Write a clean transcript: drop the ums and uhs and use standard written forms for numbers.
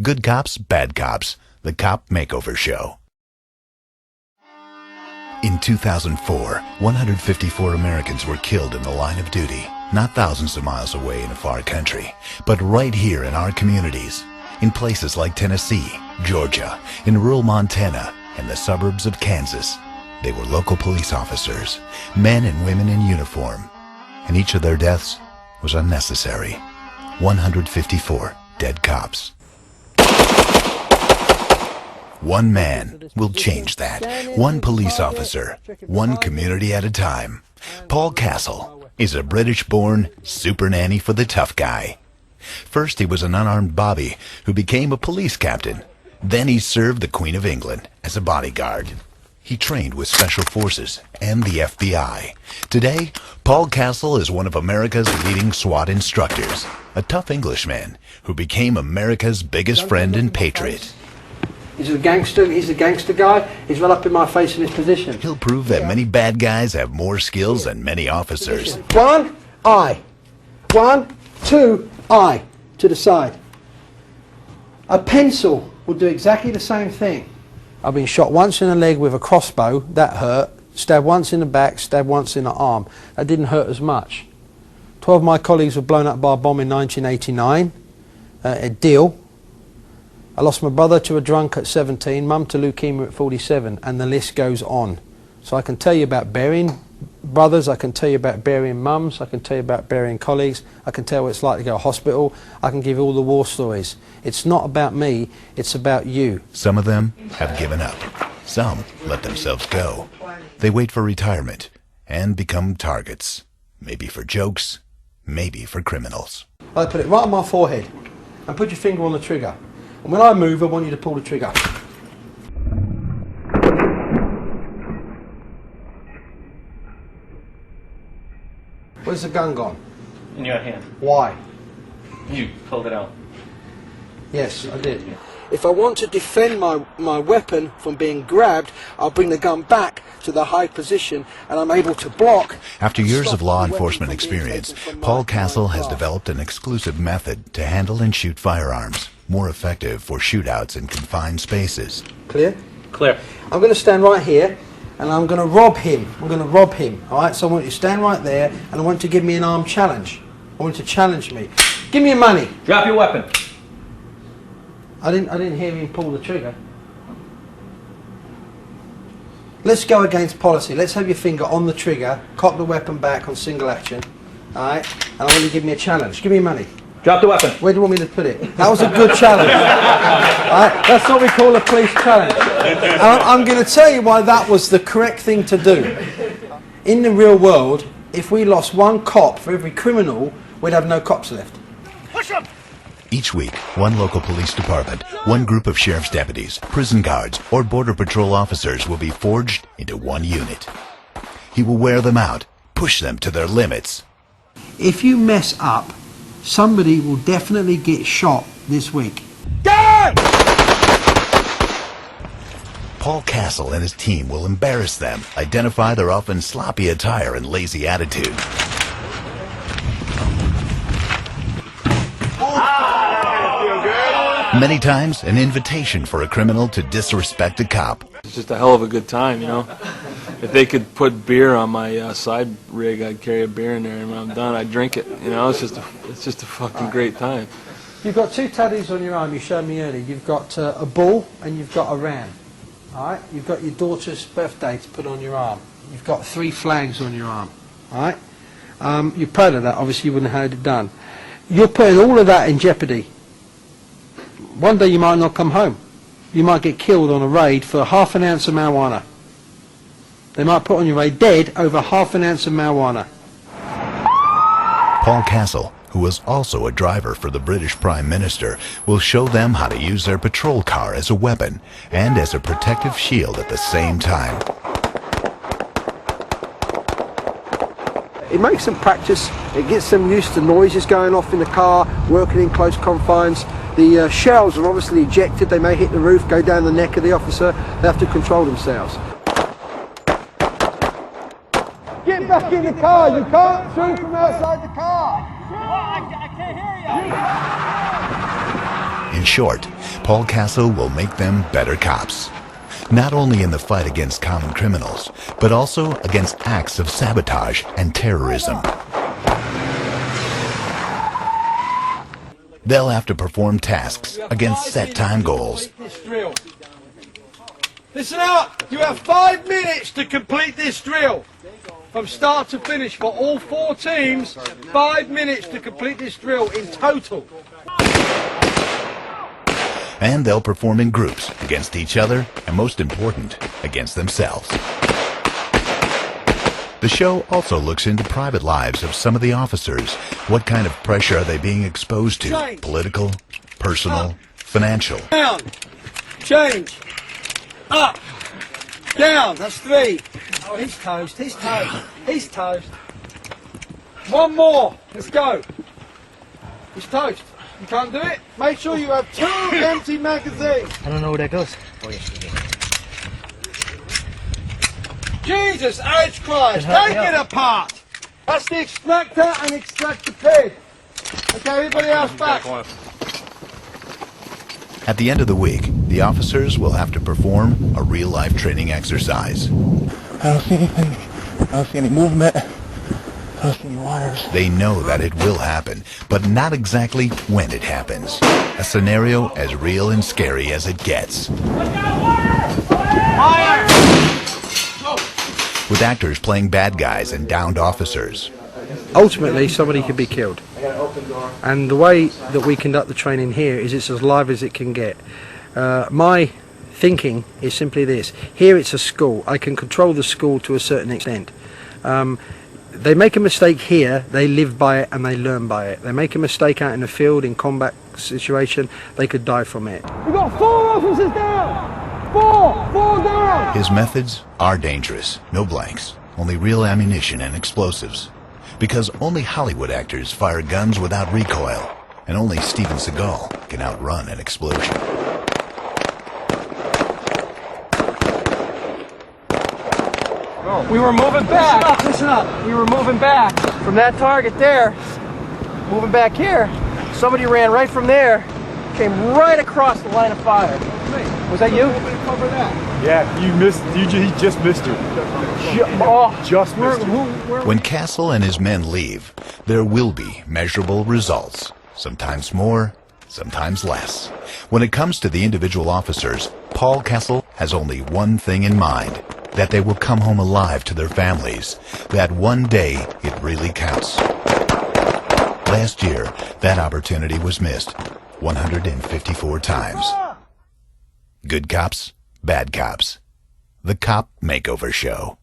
Good Cops, Bad Cops, the Cop Makeover Show. In 2004, 154 Americans were killed in the line of duty, not thousands of miles away in a far country, but right here in our communities, in places like Tennessee, Georgia, in rural Montana, and the suburbs of Kansas. They were local police officers, men and women in uniform, and each of their deaths was unnecessary. 154 dead cops. One man will change that. One police officer, one community at a time. Paul Castle is a British-born super nanny for the tough guy. First he was an unarmed bobby who became a police captain. Then he served the Queen of England as a bodyguard. He trained with Special Forces and the FBI. Today, Paul Castle is one of America's leading SWAT instructors, a tough Englishman who became America's biggest friend and patriot. He's a gangster guy, he's right up in my face in his position. He'll prove that many bad guys have more skills than many officers. One, eye. 1, 2, eye. To the side. A pencil will do exactly the same thing. I've been shot once in the leg with a crossbow, that hurt. Stabbed once in the back, stabbed once in the arm. That didn't hurt as much. 12 of my colleagues were blown up by a bomb in 1989 at Deal. I lost my brother to a drunk at 17, mum to leukemia at 47, and the list goes on. So I can tell you about burying brothers, I can tell you about burying mums, I can tell you about burying colleagues, I can tell you what it's like to go to hospital, I can give you all the war stories. It's not about me, it's about you. Some of them have given up. Some let themselves go. They wait for retirement and become targets. Maybe for jokes, maybe for criminals. I put it right on my forehead and put your finger on the trigger. And when I move, I want you to pull the trigger. Where's the gun gone? In your hand. Why? You pulled it out. Yes, I did. If I want to defend my weapon from being grabbed, I'll bring the gun back to the high position and I'm able to block. After years of law enforcement experience, Paul Castle has developed an exclusive method to handle and shoot firearms, more effective for shootouts in confined spaces. Clear? Clear. I'm going to stand right here and I'm going to rob him. I'm going to rob him. Alright, so I want you to stand right there and I want you to give me an armed challenge. I want you to challenge me. Give me your money. Drop your weapon. I didn't hear him pull the trigger. Let's go against policy. Let's have your finger on the trigger, cock the weapon back on single action. Alright? And I want you to give me a challenge. Give me your money. Drop the weapon. Where do you want me to put it? That was a good challenge. Alright? That's what we call a police challenge. And I'm going to tell you why that was the correct thing to do. In the real world, if we lost one cop for every criminal, we'd have no cops left. Push him! Each week, one local police department, one group of sheriff's deputies, prison guards, or border patrol officers will be forged into one unit. He will wear them out, push them to their limits. If you mess up, somebody will definitely get shot this week. Gun! Paul Castle and his team will embarrass them, identify their often sloppy attire and lazy attitude. Many times, an invitation for a criminal to disrespect a cop. It's just a hell of a good time, you know. If they could put beer on my side rig, I'd carry a beer in there, and when I'm done, I'd drink it. You know, it's just a fucking great time. You've got two tattoos on your arm. You showed me earlier. You've got a bull and you've got a ram. All right. You've got your daughter's birthday to put on your arm. You've got 3 flags on your arm. All right. You're proud of that. Obviously, you wouldn't have had it done. You're putting all of that in jeopardy. One day you might not come home. You might get killed on a raid for ½ an ounce of marijuana. They might put on your raid dead over ½ an ounce of marijuana. Paul Castle, who was also a driver for the British Prime Minister, will show them how to use their patrol car as a weapon and as a protective shield at the same time. It makes them practice, it gets them used to noises going off in the car, working in close confines. The shells are obviously ejected, they may hit the roof, go down the neck of the officer, they have to control themselves. Get back in the car, you can't shoot from outside the car! I can't hear you! In short, Paul Castle will make them better cops. Not only in the fight against common criminals, but also against acts of sabotage and terrorism. They'll have to perform tasks against set time goals. Listen up! You have 5 minutes to complete this drill. From start to finish for all 4 teams, 5 minutes to complete this drill in total. And they'll perform in groups against each other, and most important, against themselves. The show also looks into private lives of some of the officers. What kind of pressure are they being exposed to? Political, personal, financial. Down, change, up, down, that's 3. Oh, he's toast, he's toast, he's toast. 1 more, let's go. He's toast. You can't do it? Make sure you have 2 empty magazines. I don't know where that goes. Oh, yes, Jesus H. Christ, take it apart. That's the extractor and extractor pin. Okay, everybody else back. At the end of the week, the officers will have to perform a real-life training exercise. I don't see anything. I don't see any movement. I don't see any wires. They know that it will happen, but not exactly when it happens. A scenario as real and scary as it gets. Fire! With actors playing bad guys and downed officers. Ultimately, somebody could be killed. And the way that we conduct the training here is it's as live as it can get. My thinking is simply this. Here it's a school. I can control the school to a certain extent. They make a mistake here, they live by it and they learn by it. They make a mistake out in the field, in combat situation, they could die from it. We've got 4 officers down! 4 down! His methods are dangerous. No blanks. Only real ammunition and explosives. Because only Hollywood actors fire guns without recoil. And only Steven Seagal can outrun an explosion. We were moving back. Listen up. We were moving back from that target there. Moving back here. Somebody ran right from there. Came right across the line of fire. Was that you? Yeah, you missed. He just missed you. Just missed you. When Castle and his men leave, there will be measurable results. Sometimes more, sometimes less. When it comes to the individual officers, Paul Castle has only one thing in mind. That they will come home alive to their families. That one day it really counts. Last year, that opportunity was missed 154 times. Good cops, bad cops. The Cop Makeover Show.